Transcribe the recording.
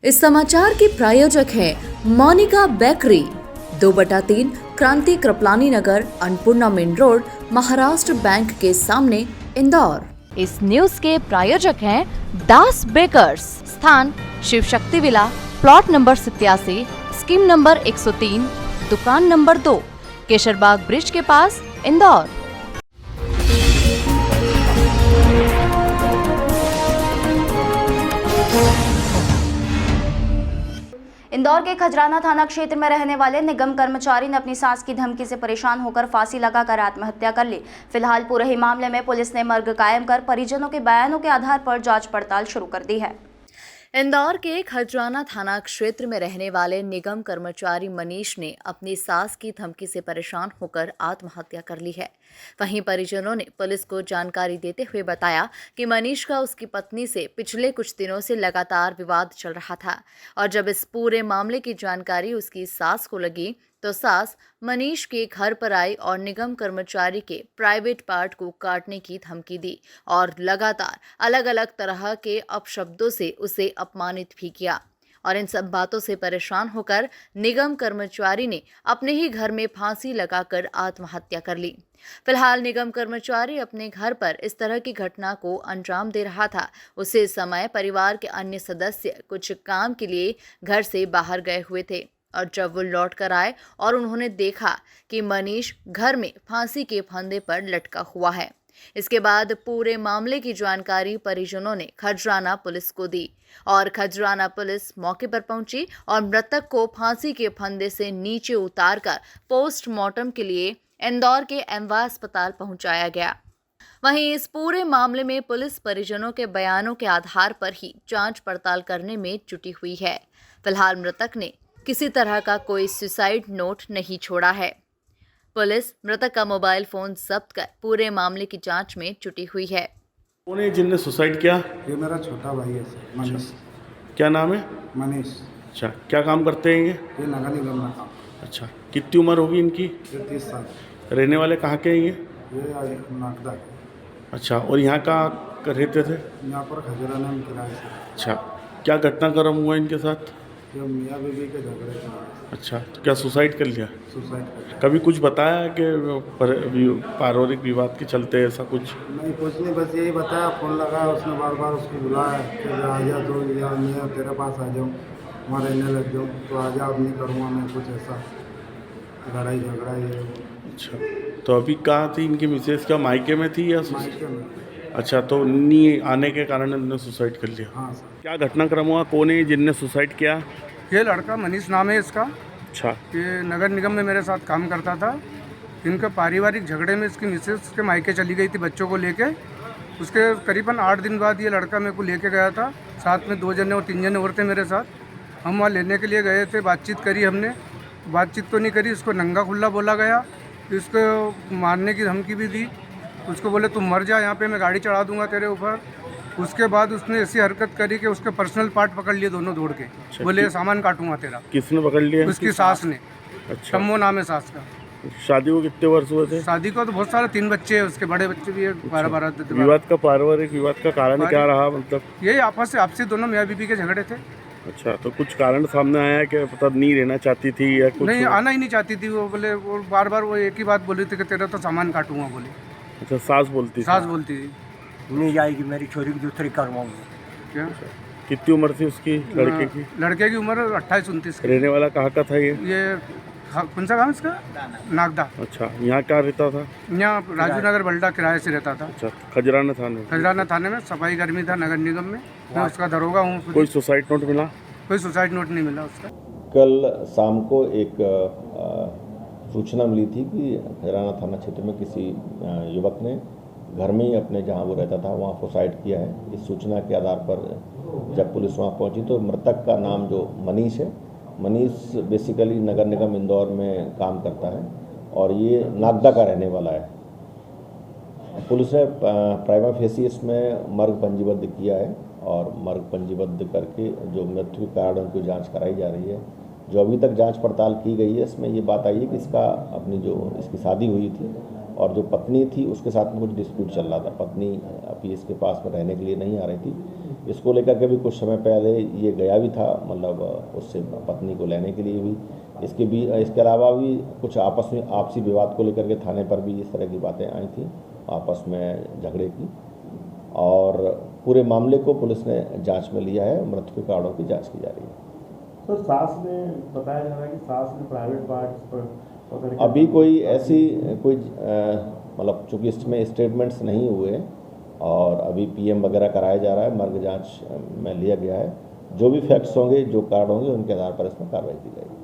इस समाचार के प्रायोजक हैं Monika bakery, 2/3 Kranti Kripalani Nagar, Annapurna main road, Maharashtra bank के सामने, इंदौर। इस न्यूज के प्रायोजक हैं दास बेकर्स, स्थान Shiv Shakti villa, plot number 87, scheme number 103, दुकान नंबर 2, केशरबाग ब्रिज के पास, इंदौर। इंदौर के खजराना थाना क्षेत्र में रहने वाले निगम कर्मचारी ने अपनी सास की धमकी से परेशान होकर फांसी लगाकर आत्महत्या कर ली। फिलहाल पूरे ही मामले में पुलिस ने मर्ग कायम कर परिजनों के बयानों के आधार पर जांच पड़ताल शुरू कर दी है। इंदौर के खजराना थाना क्षेत्र में रहने वाले निगम कर्मचारी मनीष ने अपनी सास की धमकी से परेशान होकर आत्महत्या कर ली है। वहीं परिजनों ने पुलिस को जानकारी देते हुए बताया कि मनीष का उसकी पत्नी से पिछले कुछ दिनों से लगातार विवाद चल रहा था और जब इस पूरे मामले की जानकारी उसकी सास को लगी तो सास मनीष के घर पर आई और निगम कर्मचारी के प्राइवेट पार्ट को काटने की धमकी दी और लगातार अलग अलग तरह के अपशब्दों से उसे अपमानित भी किया। और इन सब बातों से परेशान होकर निगम कर्मचारी ने अपने ही घर में फांसी लगाकर आत्महत्या कर ली। फिलहाल निगम कर्मचारी अपने घर पर इस तरह की घटना को अंजाम दे रहा था। उसी समय परिवार के अन्य सदस्य कुछ काम के लिए घर से बाहर गए हुए थे और जब वो लौट कर आए और उन्होंने देखा कि मनीष घर में फांसी के फंदे पर लटका हुआ है। इसके बाद पूरे मामले की जानकारी परिजनों ने खजराना पुलिस को दी और खजराना पुलिस मौके पर पहुंची और मृतक को फांसी के फंदे से नीचे उतारकर पोस्टमार्टम के लिए इंदौर के एमवा अस्पताल पहुंचाया गया। वहीं इस पूरे मामले में पुलिस परिजनों के बयानों के आधार पर ही जांच पड़ताल करने में जुटी हुई है। फिलहाल मृतक ने किसी तरह का कोई सुसाइड नोट नहीं छोड़ा है। पुलिस मृतक का मोबाइल फोन जब्त कर पूरे मामले की जांच में जुटी हुई है। कौन है जिनने सुसाइड किया? ये मेरा छोटा भाई है सर, मनीष। क्या नाम है? मनीष। अच्छा, क्या काम करते हैं ये नगर निगम में काम। अच्छा, कितनी उम्र होगी इनकी? ये 30 साल। रहने वाले कहाँ के हैं ये? ये नागदा। अच्छा, और यहाँ कहाँ रहते थे? यहाँ पर खजराना में किराए से। अच्छा, क्या घटनाक्रम हुआ इनके साथ? ये मियाँ बीवी के झगड़े के वजह अच्छा, तो क्या सुसाइड कर लिया? से सुसाइड कर लिया। कभी कुछ बताया कि पारिवारिक विवाद के चलते ऐसा कुछ? नहीं, कुछ नहीं, बस यही बताया, फ़ोन लगाया, उसने बार बार उसको बुलाया कि आ जा तो, या मैं तेरे पास आ जाऊँ, वहाँ रहने लग जाऊँ, तो आ जा, अब नहीं करूँगा मैं कुछ ऐसा लड़ाई झगड़ा ये वो। अच्छा, तो अभी कहाँ थी इनकी मिसेज? क्या मायके में थी या मायके में। अच्छा, तो नहीं आने के कारण इन्होंने सुसाइड कर लिया। हाँ सर। क्या घटनाक्रम हुआ? कौन है जिनने सुसाइड किया? ये लड़का मनीष नाम है इसका। अच्छा, ये नगर निगम में मेरे साथ काम करता था। इनके पारिवारिक झगड़े में इसकी मिसेस के मायके चली गई थी बच्चों को लेके। उसके करीबन 8 दिन बाद ये लड़का मेरे को लेके गया था। साथ में 2 जने और 3 जने और थे मेरे साथ। हम वहाँ लेने के लिए गए थे, बातचीत करी हमने। बातचीत तो नहीं करी, इसको नंगा खुल्ला बोला गया, इसको मारने की धमकी भी दी। उसको बोले तुम मर जा यहाँ पे, मैं गाड़ी चढ़ा दूंगा तेरे ऊपर। उसके बाद उसने ऐसी हरकत करी कि उसके पर्सनल पार्ट पकड़ लिए दोनों दौड़ के। बोले सामान काटूंगा तेरा। किसने पकड़ लिया? उसकी सास ने। अच्छा, शम्मो नाम है सास का। शादी को कितने वर्ष हुए थे? शादी को तो बहुत सारे 3 बच्चे हैं, उसके बड़े बच्चे भी है, 12-12। विवाद का पारिवारिक विवाद का कारण क्या रहा? मतलब यही आपसी दोनों मियाँ बीबी के झगड़े थे। अच्छा, तो कुछ कारण सामने आया कि पता नहीं रहना चाहती थी या कुछ? नहीं, आना ही नहीं चाहती थी वो। बोले वो बार बार वो एक ही बात बोली थी कि तेरा तो सामान काटूंगा बोले। अच्छा, सास बोलती थी? सास बोलती थी। नहीं जाएगी, मेरी छोरी की दूसरी करवाऊंगी। क्या? कितनी उम्र थी उसकी लड़के की? लड़के की उम्र 28-29। रहने वाला कहाँ का था ये? कौन सा गाँव इसका? नागदा। अच्छा, यहाँ क्या रहता था? यहाँ राजू नगर बल्डा किराए से रहता था। अच्छा, खजराना थाने? खजराना थाने में सफाई कर्मी था नगर निगम में। मैं उसका दरोगा हूँ। कोई सुसाइड नोट मिला? कोई सुसाइड नोट नहीं मिला उसका। कल शाम को एक सूचना मिली थी कि खजराना थाना क्षेत्र में किसी युवक ने घर में ही अपने जहां वो रहता था वहां सुसाइड किया है। इस सूचना के आधार पर जब पुलिस वहां पहुंची तो मृतक का नाम जो मनीष है, मनीष बेसिकली नगर निगम इंदौर में काम करता है और ये नागदा का रहने वाला है। पुलिस ने प्राइमा फेसी इसमें मर्ग पंजीबद्ध किया है और मर्ग पंजीबद्ध करके जो मृत्यु के कारण उनकी जांच कराई जा रही है। जो अभी तक जांच पड़ताल की गई है इसमें ये बात आई है कि इसका अपनी जो इसकी शादी हुई थी और जो पत्नी थी उसके साथ में कुछ डिस्प्यूट चल रहा था। पत्नी अभी इसके पास में रहने के लिए नहीं आ रही थी। इसको लेकर के भी कुछ समय पहले ये गया भी था, मतलब उससे पत्नी को लेने के लिए भी। इसके अलावा भी कुछ आपस में आपसी विवाद को लेकर के थाने पर भी इस तरह की बातें आई थी, आपस में झगड़े की। और पूरे मामले को पुलिस ने जांच में लिया है। मृतकों के आड़ों की जांच की जा रही है। सर सास ने बताया जा रहा है कि सास ने प्राइवेट पार्ट्स पर अभी कोई ऐसी मतलब चूँकि इसमें स्टेटमेंट्स नहीं हुए और अभी पीएम वगैरह कराया जा रहा है, मर्ग जांच में लिया गया है। जो भी फैक्ट्स होंगे, जो कार्ड होंगे, उनके आधार पर इसमें कार्रवाई की जाएगी।